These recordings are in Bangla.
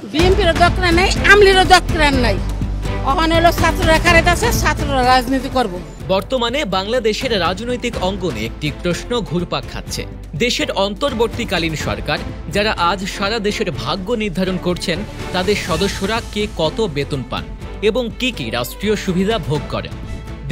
বিএনপির দরকার নাই, আমলিরও দরকার নাই। ওখানে হলো ছাত্ররা কারেট আছে, ছাত্ররা রাজনীতি করব। বর্তমানে বাংলাদেশের রাজনৈতিক অঙ্গনে একটি প্রশ্ন ঘুরপাক খাচ্ছে। দেশের অন্তর্বর্তীকালীন সরকার যারা আজ সারা দেশের ভাগ্য নির্ধারণ করছেন, তাদের সদস্যরা কে কত বেতন পান এবং কি কি রাষ্ট্রীয় সুবিধা ভোগ করেন।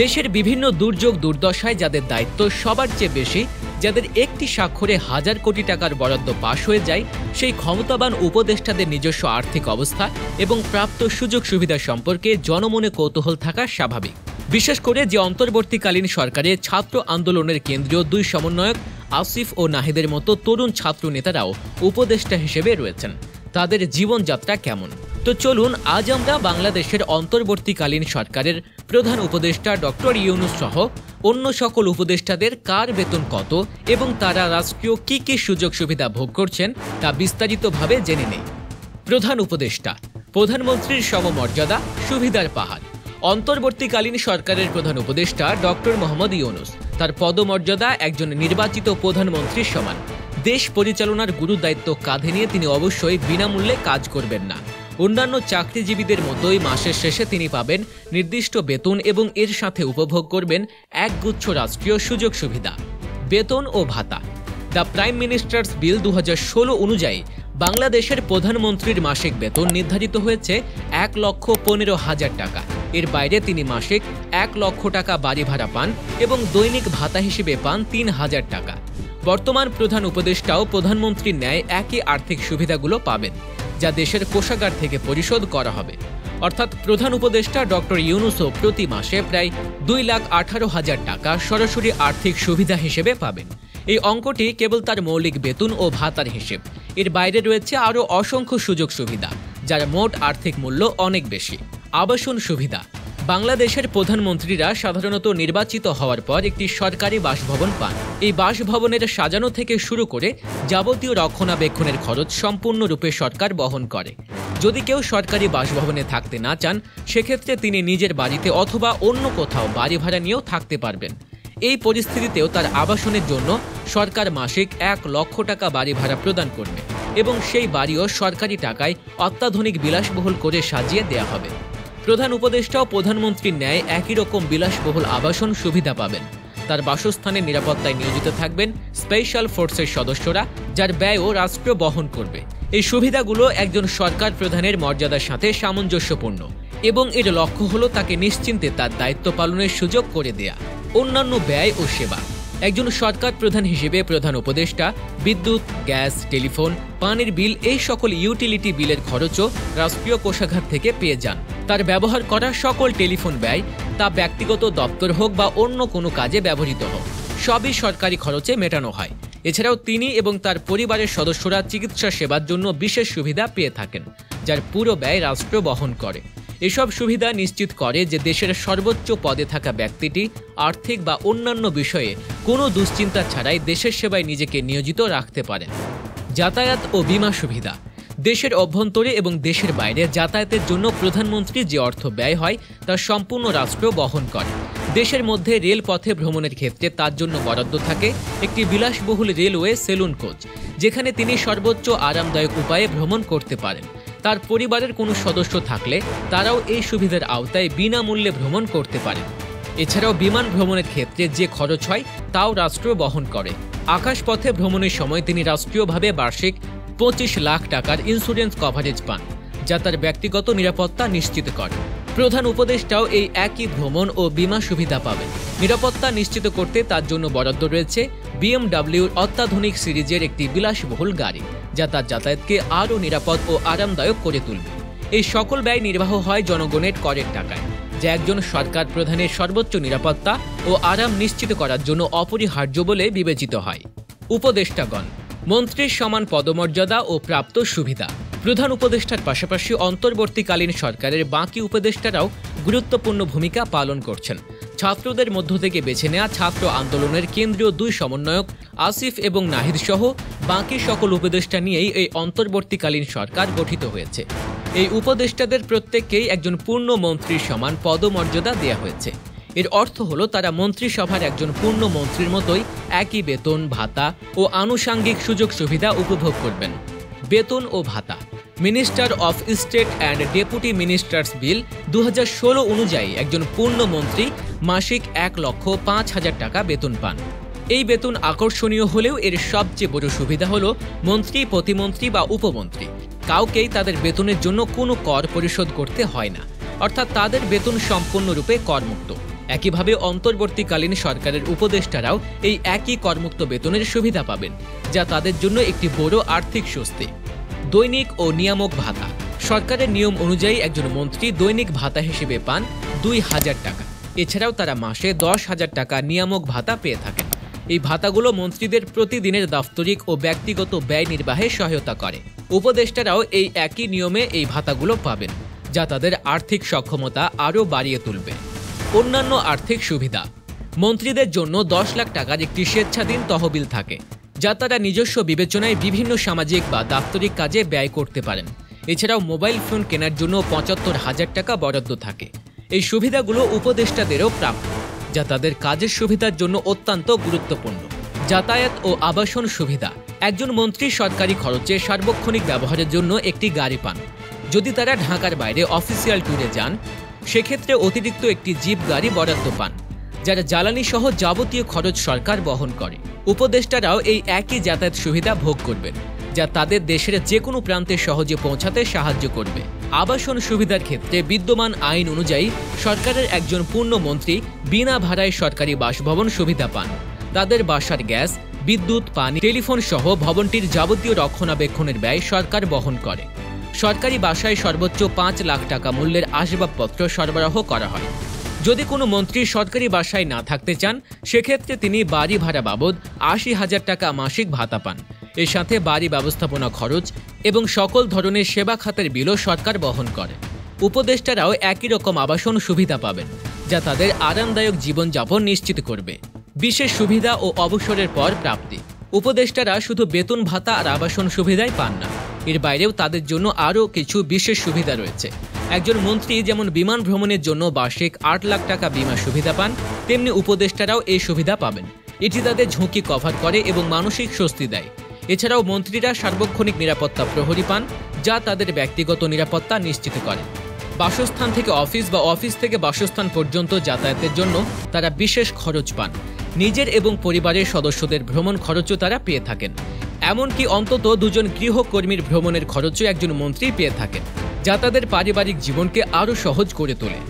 দেশের বিভিন্ন দুর্যোগ দুর্দশায় যাদের দায়িত্ব সবার চেয়ে বেশি, যাদের একটি স্বাক্ষরে হাজার কোটি টাকার বরাদ্দ পাশ হয়ে যায়, সেই ক্ষমতাবান উপদেষ্টাদের নিজস্ব আর্থিক অবস্থা এবং প্রাপ্ত সুযোগ সুবিধা সম্পর্কে জনমনে কৌতূহল থাকা স্বাভাবিক। বিশেষ করে যে অন্তর্বর্তীকালীন সরকারে ছাত্র আন্দোলনের কেন্দ্রীয় দুই সমন্বয়ক আসিফ ও নাহিদের মতো তরুণ ছাত্র নেতারাও উপদেষ্টা হিসেবে রয়েছেন, তাদের জীবনযাত্রা কেমন? তো চলুন আজ আমরা বাংলাদেশের অন্তর্বর্তীকালীন সরকারের প্রধান উপদেষ্টা ডক্টর ইউনূস সহ অন্য সকল উপদেষ্টাদের কার বেতন কত এবং তারা রাষ্ট্রীয় কি কি সুযোগ সুবিধা ভোগ করছেন তা বিস্তারিতভাবে জেনে নেই। প্রধান উপদেষ্টা, প্রধানমন্ত্রীর সমমর্যাদা, সুবিধার পাহাড়। অন্তর্বর্তীকালীন সরকারের প্রধান উপদেষ্টা ডক্টর মোহাম্মদ ইউনূস, তার পদমর্যাদা একজন নির্বাচিত প্রধানমন্ত্রীর সমান। দেশ পরিচালনার গুরুদায়িত্ব কাঁধে নিয়ে তিনি অবশ্যই বিনামূল্যে কাজ করবেন না। অন্যান্য চাকরিজীবীদের মতোই মাসের শেষে তিনি পাবেন নির্দিষ্ট বেতন এবং এর সাথে উপভোগ করবেন একগুচ্ছ রাষ্ট্রীয় সুযোগ সুবিধা। বেতন ও ভাতা। দ্য প্রাইম মিনিস্টার্স বিল 2016 অনুযায়ী বাংলাদেশের প্রধানমন্ত্রীর মাসিক বেতন নির্ধারিত হয়েছে 1,15,000 টাকা। এর বাইরে তিনি মাসিক 1 লক্ষ টাকা বাড়ি ভাড়া পান এবং দৈনিক ভাতা হিসেবে পান 3,000 টাকা। বর্তমান প্রধান উপদেষ্টাও প্রধানমন্ত্রীর ন্যায় একই আর্থিক সুবিধাগুলো পাবেন, যা দেশের কোষাগার থেকে পরিশোধ করা হবে। অর্থাৎ প্রধান উপদেষ্টা ডক্টর ইউনূসও প্রতি মাসে প্রায় 2,18,000 টাকা সরাসরি আর্থিক সুবিধা হিসেবে পাবেন। এই অঙ্কটি কেবল তার মৌলিক বেতন ও ভাতার হিসেব। এর বাইরে রয়েছে আরও অসংখ্য সুযোগ সুবিধা, যার মোট আর্থিক মূল্য অনেক বেশি। আবাসন সুবিধা। বাংলাদেশের প্রধানমন্ত্রীরা সাধারণত নির্বাচিত হওয়ার পর একটি সরকারি বাসভবন পান। এই বাসভবনের সাজানো থেকে শুরু করে যাবতীয় রক্ষণাবেক্ষণের খরচ সম্পূর্ণরূপে সরকার বহন করে। যদি কেউ সরকারি বাসভবনে থাকতে না চান, সেক্ষেত্রে তিনি নিজের বাড়িতে অথবা অন্য কোথাও বাড়ি ভাড়া নিয়েও থাকতে পারবেন। এই পরিস্থিতিতেও তার আবাসনের জন্য সরকার মাসিক 1 লক্ষ টাকা বাড়ি ভাড়া প্রদান করবে এবং সেই বাড়িও সরকারি টাকায় অত্যাধুনিক বিলাসবহুল করে সাজিয়ে দেয়া হবে। প্রধান উপদেষ্টাও প্রধানমন্ত্রীর ন্যায় একই রকম বিলাসবহুল আবাসন সুবিধা পাবেন। তার বাসস্থানের নিরাপত্তায় নিয়োজিত থাকবেন স্পেশাল ফোর্সের সদস্যরা, যার ব্যয়ও রাষ্ট্র বহন করবে। এই সুবিধাগুলো একজন সরকার প্রধানের মর্যাদার সাথে সামঞ্জস্যপূর্ণ এবং এর লক্ষ্য হলো তাকে নিশ্চিন্তে তার দায়িত্ব পালনের সুযোগ করে দেয়া। অন্যান্য ব্যয় ও সেবা। একজন সরকার প্রধান হিসেবে প্রধান উপদেষ্টা বিদ্যুৎ, গ্যাস, টেলিফোন, পানির বিল এই সকল ইউটিলিটি বিলের খরচও রাষ্ট্রীয় কোষাগার থেকে পেয়ে যান। তার ব্যবহার করা সকল টেলিফোন ব্যয়, তা ব্যক্তিগত দপ্তর হোক বা অন্য কোনো কাজে ব্যবহৃত হোক, সবই সরকারি খরচে মেটানো হয়। এছাড়াও তিনি এবং তার পরিবারের সদস্যরা চিকিৎসা সেবার জন্য বিশেষ সুবিধা পেয়ে থাকেন, যার পুরো ব্যয় রাষ্ট্র বহন করে। এসব সুবিধা নিশ্চিত করে যে দেশের সর্বোচ্চ পদে থাকা ব্যক্তিটি আর্থিক বা অন্যান্য বিষয়ে কোনো দুশ্চিন্তা ছাড়াই দেশের সেবায় নিজেকে নিয়োজিত রাখতে পারেন। যাতায়াত ও বীমা সুবিধা। দেশের অভ্যন্তরে এবং দেশের বাইরে যাতায়াতের জন্য প্রধানমন্ত্রী যে অর্থ ব্যয় হয় তা সম্পূর্ণ রাষ্ট্র বহন করে। দেশের মধ্যে রেলপথে ভ্রমণের ক্ষেত্রে তার জন্য বরাদ্দ থাকে একটি বিলাসবহুল রেলওয়ে সেলুন কোচ, যেখানে তিনি সর্বোচ্চ আরামদায়ক উপায়ে ভ্রমণ করতে পারেন। তার পরিবারের কোনো সদস্য থাকলে তারাও এই সুবিধার আওতায় বিনামূল্যে ভ্রমণ করতে পারেন। এছাড়াও বিমান ভ্রমণের ক্ষেত্রে যে খরচ হয় তাও রাষ্ট্র বহন করে। আকাশপথে ভ্রমণের সময় তিনি রাষ্ট্রীয়ভাবে বার্ষিক 25 লাখ টাকার ইন্স্যুরেন্স কভারেজ পান, যা তার ব্যক্তিগত নিরাপত্তা নিশ্চিত করে। প্রধান উপদেষ্টাও এই একই ভ্রমণ ও বীমা সুবিধা পাবেন। নিরাপত্তা নিশ্চিত করতে তার জন্য বরাদ্দ রয়েছে বিএমডব্লিউর অত্যাধুনিক সিরিজের একটি বিলাসবহুল গাড়ি, যা তার যাতায়াতকে আরও নিরাপদ ও আরামদায়ক করে তুলবে। এই সকল ব্যয় নির্বাহ হয় জনগণের করের টাকায়, যা একজন সরকার প্রধানের সর্বোচ্চ নিরাপত্তা ও আরাম নিশ্চিত করার জন্য অপরিহার্য বলে বিবেচিত হয়। উপদেষ্টাগণ। মন্ত্রীর সমান পদমর্যাদা ও প্রাপ্ত সুবিধা। প্রধান উপদেষ্টার পাশাপাশি অন্তর্বর্তীকালীন সরকারের বাকি উপদেষ্টারাও গুরুত্বপূর্ণ ভূমিকা পালন করছেন। ছাত্রদের মধ্য থেকে বেছে নেওয়া ছাত্র আন্দোলনের কেন্দ্রীয় দুই সমন্বয়ক আসিফ এবং নাহিদ সহ বাকি সকল উপদেষ্টা নিয়েই এই অন্তর্বর্তীকালীন সরকার গঠিত হয়েছে। এই উপদেষ্টাদের প্রত্যেককেই একজন পূর্ণ মন্ত্রীর সমান পদমর্যাদা দেয়া হয়েছে। এর অর্থ হলো তারা মন্ত্রিসভার একজন পূর্ণ মন্ত্রীর মতোই একই বেতন, ভাতা ও আনুষাঙ্গিক সুযোগ সুবিধা উপভোগ করবেন। বেতন ও ভাতা। Minister of state and deputy ministers bill 2016 অনুযায়ী একজন পূর্ণ মন্ত্রী মাসিক 1,05,000 টাকা বেতন পান। এই বেতন আকর্ষণীয় হলেও এর সবচেয়ে বড় সুবিধা হলো মন্ত্রী, প্রতিমন্ত্রী বা উপমন্ত্রী কাউকেই তাদের বেতনের জন্য কোনো কর পরিশোধ করতে হয় না, অর্থাৎ তাদের বেতন সম্পূর্ণরূপে করমুক্ত। একইভাবে অন্তর্বর্তীকালীন সরকারের উপদেষ্টারাও এই একই করমুক্ত বেতনের সুবিধা পাবেন, যা তাদের জন্য একটি বড় আর্থিক স্বস্তি। দৈনিক ও নিয়ামক ভাতা। সরকারের নিয়ম অনুযায়ী একজন মন্ত্রী দৈনিক ভাতা হিসেবে পান 2,000 টাকা। এছাড়াও তারা মাসে 10,000 টাকা নিয়ামক ভাতা পেয়ে থাকেন। এই ভাতাগুলো মন্ত্রীদের প্রতিদিনের দাপ্তরিক ও ব্যক্তিগত ব্যয় নির্বাহে সহায়তা করে। উপদেষ্টারাও এই একই নিয়মে এই ভাতাগুলো পাবেন, যা তাদের আর্থিক সক্ষমতা আরও বাড়িয়ে তুলবে। অন্যান্য আর্থিক সুবিধা। মন্ত্রীদের জন্য 10 লাখ টাকার একটি স্বেচ্ছাধীন তহবিল থাকে, যা তারা নিজস্ব বিবেচনায় বিভিন্ন সামাজিক বা দাপ্তরিক কাজে ব্যয় করতে পারেন। এছাড়াও মোবাইল ফোন কেনার জন্য 75,000 টাকা বরাদ্দ থাকে। এই সুবিধাগুলো উপদেষ্টাদেরও প্রাপ্য, যা তাদের কাজের সুবিধার জন্য অত্যন্ত গুরুত্বপূর্ণ। যাতায়াত ও আবাসন সুবিধা। একজন মন্ত্রী সরকারি খরচে সার্বক্ষণিক ব্যবহারের জন্য একটি গাড়ি পান। যদি তারা ঢাকার বাইরে অফিসিয়াল ট্যুরে যান, সেক্ষেত্রে অতিরিক্ত একটি জিপ গাড়ি বরাদ্দ পান, যারা জ্বালানি সহ যাবতীয় খরচ সরকার বহন করে। উপদেষ্টারাও এই একই যাতায়াত সুবিধা ভোগ করবেন, যা তাদের দেশের যে কোনো প্রান্তে সহজে পৌঁছাতে সাহায্য করবে। আবাসন সুবিধার ক্ষেত্রে বিদ্যমান আইন অনুযায়ী সরকারের একজন পূর্ণ মন্ত্রী বিনা ভাড়ায় সরকারি বাসভবন সুবিধা পান। তাদের বাসার গ্যাস, বিদ্যুৎ, পানি, টেলিফোন সহ ভবনটির যাবতীয় রক্ষণাবেক্ষণের ব্যয় সরকার বহন করে। সরকারি বাসায় সর্বোচ্চ 5 লাখ টাকা মূল্যের আসবাবপত্র সরবরাহ করা হয়। যদি কোনো মন্ত্রী সরকারি বাসায় না থাকতে চান, সেক্ষেত্রে তিনি বাড়ি ভাড়া বাবদ 80,000 টাকা মাসিক ভাতা পান। এর সাথে বাড়ি ব্যবস্থাপনা খরচ এবং সকল ধরনের সেবা খাতের বিলও সরকার বহন করে। উপদেষ্টারাও একই রকম আবাসন সুবিধা পাবেন, যা তাদের আরামদায়ক জীবনযাপন নিশ্চিত করবে। বিশেষ সুবিধা ও অবসরের পর প্রাপ্তি। উপদেষ্টারা শুধু বেতন ভাতা আর আবাসন সুবিধাই পান না, এর বাইরেও তাদের জন্য আরও কিছু বিশেষ সুবিধা রয়েছে। একজন মন্ত্রী যেমন বিমান ভ্রমণের জন্য বার্ষিক 8 লাখ টাকা বীমা সুবিধা পান, তেমনি উপদেষ্টারাও এই সুবিধা পাবেন। এটি তাদের ঝুঁকি কভার করে এবং মানসিক স্বস্তি দেয়। এছাড়াও মন্ত্রীরা সার্বক্ষণিক নিরাপত্তা প্রহরী পান, যা তাদের ব্যক্তিগত নিরাপত্তা নিশ্চিত করে। বাসস্থান থেকে অফিস বা অফিস থেকে বাসস্থান পর্যন্ত যাতায়াতের জন্য তারা বিশেষ খরচ পান। নিজের এবং পরিবারের সদস্যদের ভ্রমণ খরচও তারা পেয়ে থাকেন। এমনকি অন্তত 2 জন গৃহকর্মীর ভ্রমণের খরচও একজন মন্ত্রী পেয়ে থাকেন, যা তাদের পারিবারিক জীবনকে আরও সহজ করে তোলে।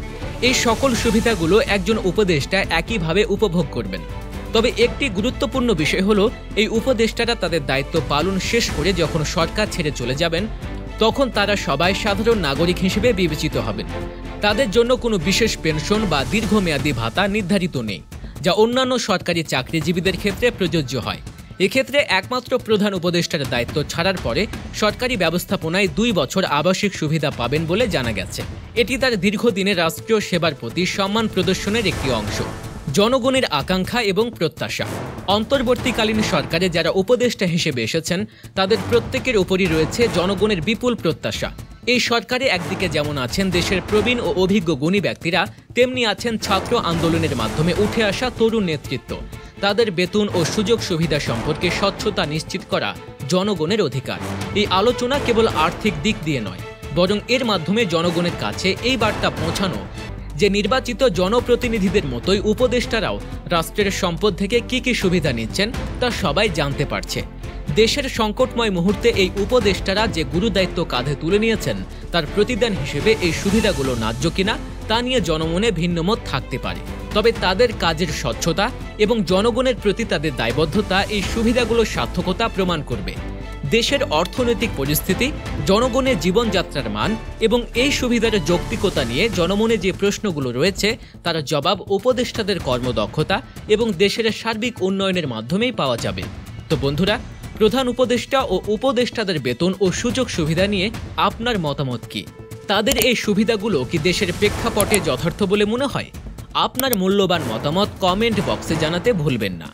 এই সকল সুবিধাগুলো একজন উপদেষ্টা একইভাবে উপভোগ করবেন। তবে একটি গুরুত্বপূর্ণ বিষয় হলো, এই উপদেষ্টারা তাদের দায়িত্ব পালন শেষ করে যখন সরকার ছেড়ে চলে যাবেন, তখন তারা সবাই সাধারণ নাগরিক হিসেবে বিবেচিত হবেন। তাদের জন্য কোনো বিশেষ পেনশন বা দীর্ঘমেয়াদী ভাতা নির্ধারিত নেই, যা অন্যান্য সরকারি চাকরিজীবীদের ক্ষেত্রে প্রযোজ্য হয়। এক্ষেত্রে একমাত্র প্রধান উপদেষ্টার দায়িত্ব ছাড়ার পরে সরকারি ব্যবস্থাপনায় 2 বছর আবাসিক সুবিধা পাবেন বলে জানা গেছে। এটি তার দীর্ঘদিনের রাষ্ট্রীয় সেবার প্রতি সম্মান প্রদর্শনের একটি অংশ। জনগণের আকাঙ্ক্ষা এবং প্রত্যাশা। অন্তর্বর্তীকালীন সরকারে যারা উপদেষ্টা হিসেবে এসেছেন, তাদের প্রত্যেকের উপরই রয়েছে জনগণের বিপুল প্রত্যাশা। এই সরকারে একদিকে যেমন আছেন দেশের প্রবীণ ও অভিজ্ঞ গুণী ব্যক্তিরা, তেমনি আছেন ছাত্র আন্দোলনের মাধ্যমে উঠে আসা তরুণ নেতৃত্ব। তাদের বেতন ও সুযোগ সুবিধা সম্পর্কে স্বচ্ছতা নিশ্চিত করা জনগণের অধিকার। এই আলোচনা কেবল আর্থিক দিক দিয়ে নয়, বরং এর মাধ্যমে জনগণের কাছে এই বার্তা পৌঁছানো যে নির্বাচিত জনপ্রতিনিধিদের মতোই উপদেষ্টারাও রাষ্ট্রের সম্পদ থেকে কি কি সুবিধা নিচ্ছেন তা সবাই জানতে পারছে। দেশের সংকটময় মুহূর্তে এই উপদেষ্টারা যে গুরুদায়িত্ব কাঁধে তুলে নিয়েছেন, তার প্রতিদান হিসেবে এই সুবিধাগুলো ন্যায্য কিনা তা নিয়ে জনমনে ভিন্নমত থাকতে পারে। তবে তাদের কাজের স্বচ্ছতা এবং জনগণের প্রতি তাদের দায়বদ্ধতা এই সুবিধাগুলোর সার্থকতা প্রমাণ করবে। দেশের অর্থনৈতিক পরিস্থিতি, জনগণের জীবনযাত্রার মান এবং এই সুবিধার যৌক্তিকতা নিয়ে জনমনে যে প্রশ্নগুলো রয়েছে, তার জবাব উপদেষ্টাদের কর্মদক্ষতা এবং দেশের সার্বিক উন্নয়নের মাধ্যমেই পাওয়া যাবে। তো বন্ধুরা, প্রধান উপদেষ্টা ও উপদেষ্টাদের বেতন ও সুযোগ সুবিধা নিয়ে আপনার মতামত কি? তাদের এই সুবিধাগুলো কি দেশের প্রেক্ষাপটে যথার্থ বলে মনে হয়? আপনার মূল্যবান মতামত কমেন্ট বক্সে জানাতে ভুলবেন না।